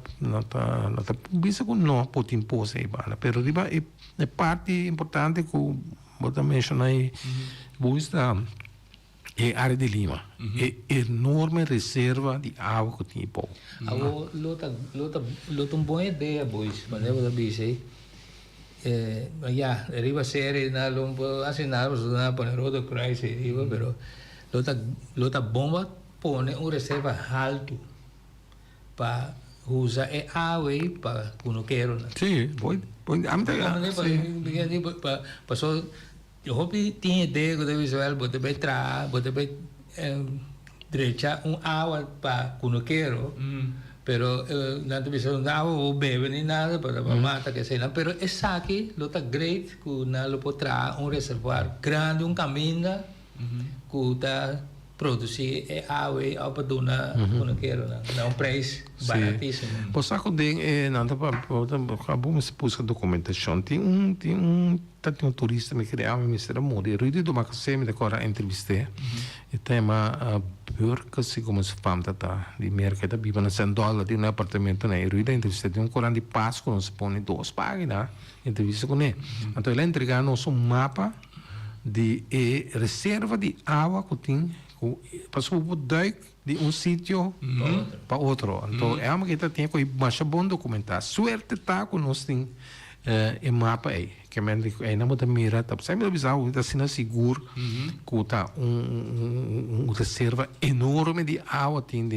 bisa com não pode poço aí banda, pero riba é parte importante que botar mencionar aí, buista é área de Lima, é enorme reserva de água que tem pouco. Agora, lota uma ideia, boys, mas eu vou dizer, já, arriba série na lombo, assim nada, mas não põe rodo crise, arriba, pero lota bomba põe reserva alto para usar a água para quando quero. Sim, pode, passou eu hope tinha ideia que deve ser botar direita água para quando quero, pero não deve ser água ou bebe nem nada para matar que seja, pero essa aqui lota great que não pode trazer reservoir grande caminho que está produzir água para donar quando quero, não preço baratíssimo. Por saco de nada para acabou se busca documentação tem um turista me criava me será morrer eu de uma coisa me decora entrevistei Het tema burgers como se fama tá de mercado vive na $100 de um apartamento na Ruida entrevista de coran de Páscoa nos põe 2 páginas entrevista com ele então ele entrega-nos mapa de reserva de água que tem passou por duik de sítio para outro então é uma que tem que mais bom documentar suerte tá com nós tem mapa aí que é não muda mira tá sempre avisar está sendo seguro que tá reserva enorme de água tem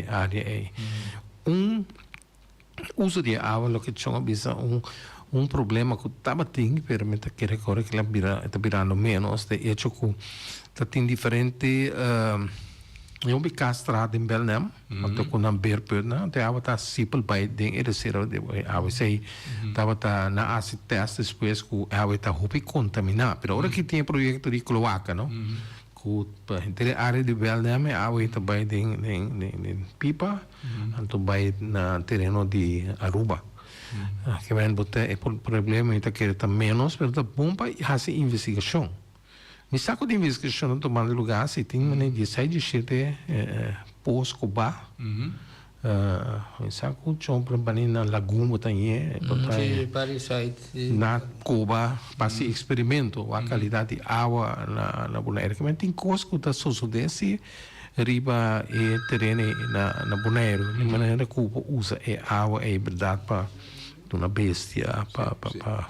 área aí uso de água lo que chama bisa problema que estava tendo permite que agora que está virando menos de hecho que tá tem diferente eu me castrado em Belém, então quando eu berpuna, até eu estava simples para dentro reserva de água, sei, estava na acid test depois que a água está ruim contaminada, mas agora que tem projeto de cloaca, não? Que entre a área de Belém a água está bem de pipa, então bem na terreno de Aruba. Que vem botar é problema então que está menos, mas está bom para fazer investigação. Me saco de investigação não tomando lugar se tem maneira de sair de chete pós-Cuba me saco de um problema na laguna também na Cuba para se experimento a qualidade de água na boneira que tem coisas que está sucedendo riba e terreno na boneiro de maneira que Cuba usa a água é verdade para uma bestia para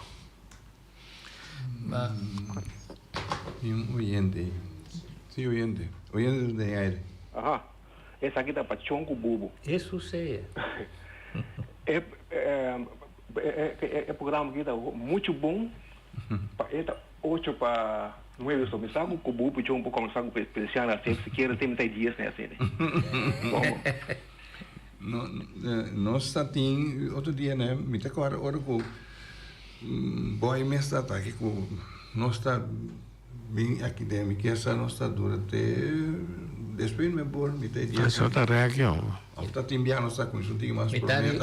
oyente. Sí, oyente. Oyente de aire. Ajá. Essa aqui tá para chonco bubo. Isso sei. É programa que tá muito bom. É 8 para 9 sobre saco com bubo chonco com saco especial na se quer tem 30 dias né assim. Nós está tem outro dia né, me tá agora que boy me está aqui com nós está bem acadêmica essa nossa durante depois me bor me tem dia essa outra reação alta timbiano nossa com isso tem mais metade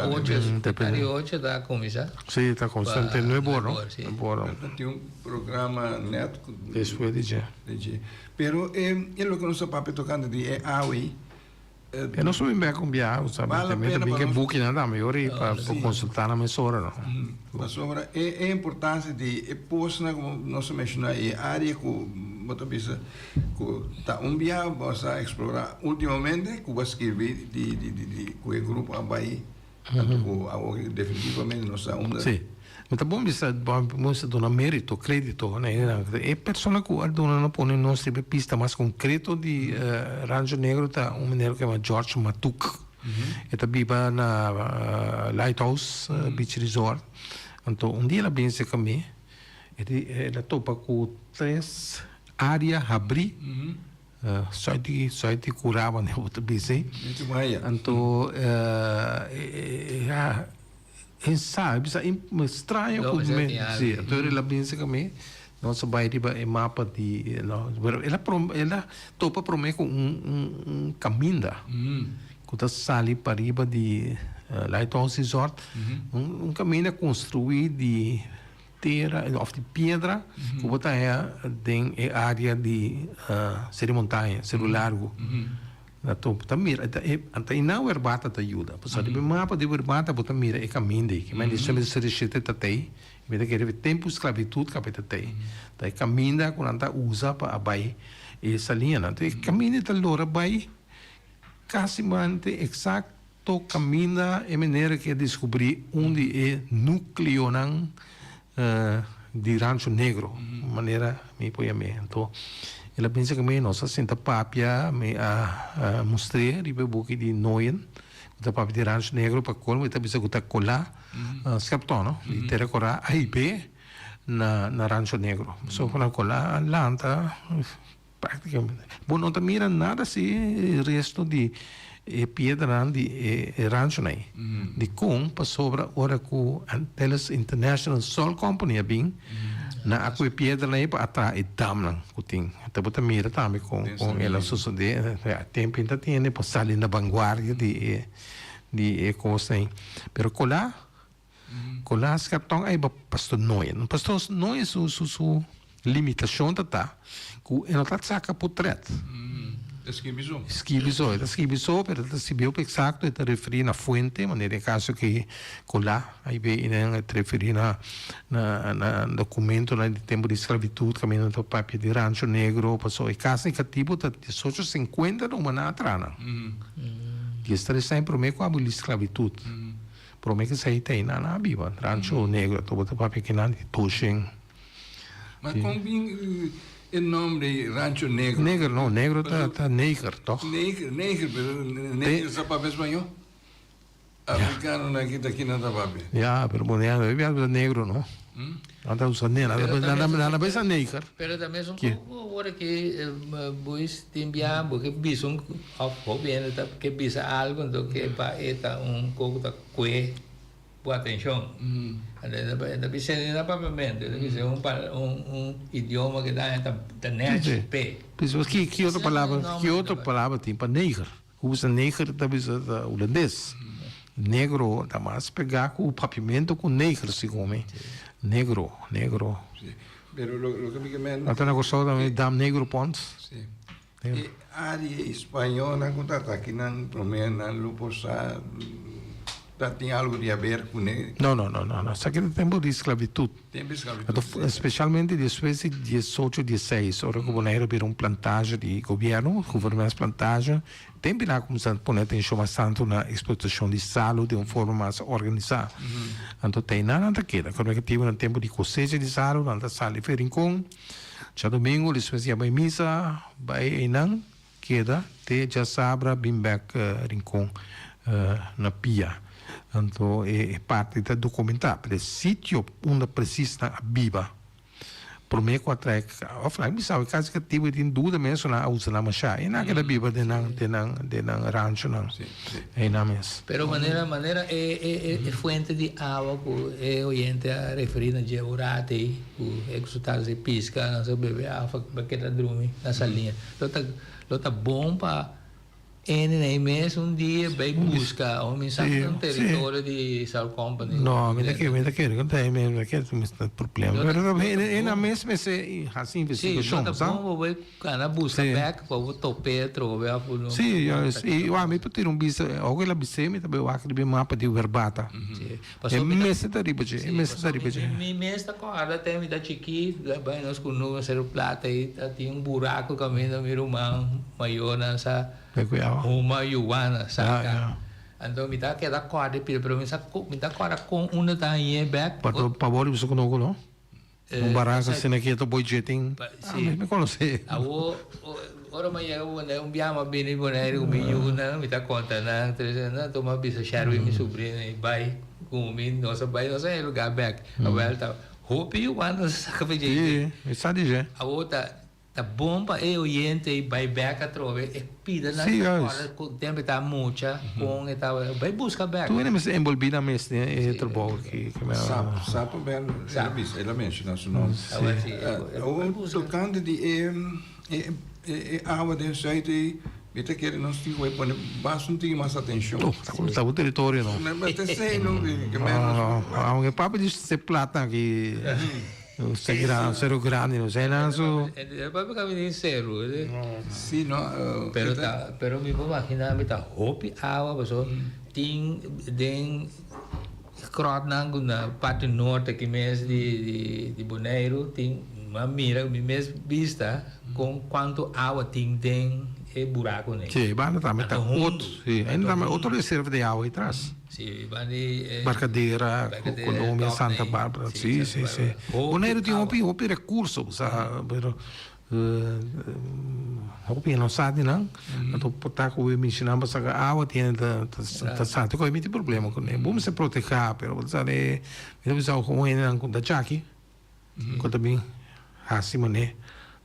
8 da comissão sim está constante não é bom tem programa neto depois de já pero é lo que nós papel tocando de AOI eu não sou bem cambiar sabe também que book nada melhor para consultar na mesora não mas sobre a importância de posto como nós mencionamos a área que você pensa que tá dia vamos a explorar ultimamente que vai escrever de com o grupo Abai definitivamente nós estamos sim muito bom bisa dona mérito crédito né é pessoa que dona não põe não se pista mais concreto de Rancho Negro tá mineiro que é George Matuk eta biba na Lighthouse Beach Resort então dia ela pensa que me ela topa com 3 áreas abrir só de curava né outra bise então sabe, é estranho como me dizer. Então ela pensa que me nossa vai riba é mapa de ela topa prometer com caminho que tá sali para riba de Lighthouse Resort caminho construído de terra ou de pedra que bota tem área de ser montanha ser largo na topo também até não é bata te ajuda por sabe mapa de bata bota mira é caminho de que mas isso é ser chete tatei me da que tempo esclavitud capeta tei tá caminho quando anda usa para abai essa linha não tem caminho de lora bai quase mante exato caminho é maneira que descobrir onde é núcleo não de Rancho Negro maneira me põe a mim então ela pensa que me nossa senta papia me a mostrei ribe buki de Noyen da papia de Rancho Negro para colmo eta bisa guta colar skaptono di terra cora IP na Rancho Negro so para colar lanta praticamente bom não mira nada se resto de piedra de rancho nei de com para sobra ora com Anteles International Salt Company bem na aqua piedra lá para atrás e damlan kuting até botar mira também com ela suceder tempo ainda tem para sair na vanguarda de coisa aí pero colar se cartão aí pastor Noé su limitação tá que não tá saca portret esquibiso pero se viu exacto está referir na fuente maneira caso que colar aí bem te referir na documento lá de tempo de esclavitud caminho do papel de Rancho Negro passou e caso cativo tá 1850 no Manatrana e está sempre me com a esclavitud por me que sai tem na biba Rancho Negro todo o papel que não de Toshin mas com o nome de Rancho Negro. Negro tá neger, toch? Neger, pero neger sa papel espanhol? Africano na aqui na papel. Ja, pero bonito, eu hablo negro, não? Nada usa nada vez a neger. Pero também são agora que bois timbia, porque bisum ao bem que bisa algo do que para eta coco da que boa atenção. Da bisa na papiamento, da bisa idioma que dá da net p. Pessoas que outra palavra tem para neger. Usa neger da bisa da holandês. Negro, da mais pegar com o papiamento com neger se come. Negro. Sí. Pero lo que me quemen. Até na gostou também dam negro pontos. Sí. E área espanhola conta aqui nan promena luposa tem algo de a ver com ele? Não. Só que no tempo de esclavitud. Especialmente depois de 18, 16, hora que o Bonaire virou plantagem de governo, governança plantagem, tem que começar a pôr atenção bastante na explotação de salo de uma forma mais organizada. Então tem nada daquilo. Quando eu tive no tempo de cosecha de salo, nada sale de rincón, já domingo, eles faziam a missa, vai não, queda, já sabra, bem back rincón na pia. Então, é parte da documentar. O sítio onde precisa viva. Por meio que atrai, offline, sabe, caso que tive de dúvida mesmo na usa na machá. E naquela viva de não rancho não. É na mesmo. Pero maneira é fonte de água que é oriente a referir na georate, o exultados de pisca, não sei beber água, baqueta drume na salinha. Lota bom para nem mesmo dia vai buscar o mensagem no território de South Company. Não, mas daquele não tem mesmo, daquele não tem problema. Mas também na mesma é assim investigação, sabe? Sim, bom, vai cara busca back para o tope trove a por. Sim, eu a mim para ter bisa, algo lá bisa me também o aquele mapa de verbata. É mês da riba, mês da corda tem me da chiqui, vai nós com no ser plata e tem buraco caminho do meu irmão maior nessa uma yuana, saca? Então me dá que dá corda pero me dá corda com uma da aí back. Para favor, você conosco não? Barraca assim aqui tô budgeting. Sim. Me conhece. Ora mas eu biama bem bonito o meu me dá conta na toma bisa share me sobrinho e vai comi nossa lugar back. A tá hope you want saca veja. Sim, sabe já. A outra tá bom para eu oriente e vai back a trove e pida na escola com tempo tá muita com e tá vai buscar back tu eres envolvida mais né trabalho que sapo bem ela menciona seu nome o tocante de água de site Vete que nós tínhamos que pôr bastante mais atenção. Está o território não. Mas tem sei não que menos. Aunque papo de ser plata que Zero grande, não sei lá. Vai ficar bem zero. Sim, não. Pero me vou imaginar me tá hopi água, pessoal. Tem crot na parte norte que mês de Bonaire tem uma mira, mês vista com quanto água tem e buraco né. Sim, vai também tá outro, sim, ainda também outro reserva de água atrás. Sim, vai Barcadeira, Colômbia, Santa Bárbara, sim. Bonaire tem um recurso, sabe, pero hopi não sabe não. Então botar com o mencionar para a água tem tá sabe, tem muito problema com ele. Vamos se proteger, pero sabe, me dá com ele com da Jackie. Com também assim né.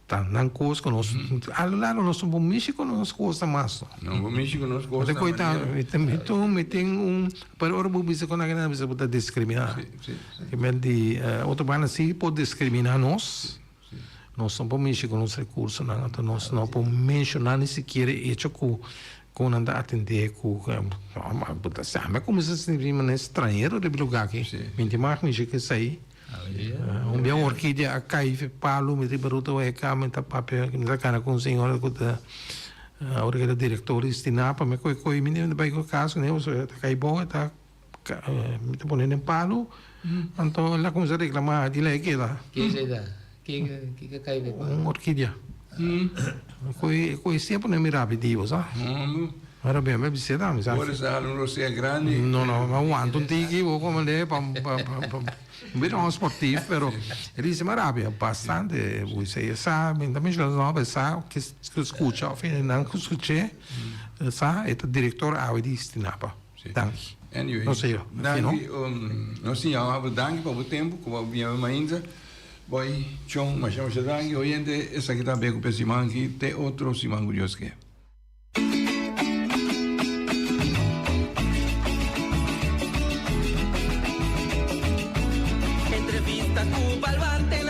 Tá não coisa que nós lá nós somos México nós gosta mais não México nós gosta mas coitado me tem para hora vou dizer quando alguém vai botar discriminar que mende outro banda assim pode discriminar nós somos México nos recursos não então nós não podemos mencionar nem sequer hecho com anda atender com mas como se sente uma estrangeiro de lugar aqui me demais México isso aí Un bia orchidea a cai palu mi ribaruto e camenta papel che mi cana con signora con ora che il direttore stinapa me coi mi ne bai co caso ne so cai bo ta mi te pone in palo anto la cosa reclama di lei che la Chi sei da? Chi cai per qua? Un'orchidea. Coi sempre ne mi rapidi, sa? Ora bene, mi si dà, mi sa. Ora sa, non lo sia grande. No, ma quanto un tiki come lei, un vero sportivo, però lì mi arrabbia bastante, voi sei, sa, mi da me la nove, sa, che scuccia, fine non succede, sa, e il direttore ha di stinapa. Dank. Anyway, non sei io. Dank, non si chiama, dank per il tempo, come abbiamo mainza. Poi, ciao, ma siamo stati oyente, essa che sta bene per si manchi, te otro si manco Dios che. Entrevista Cuba al bar, te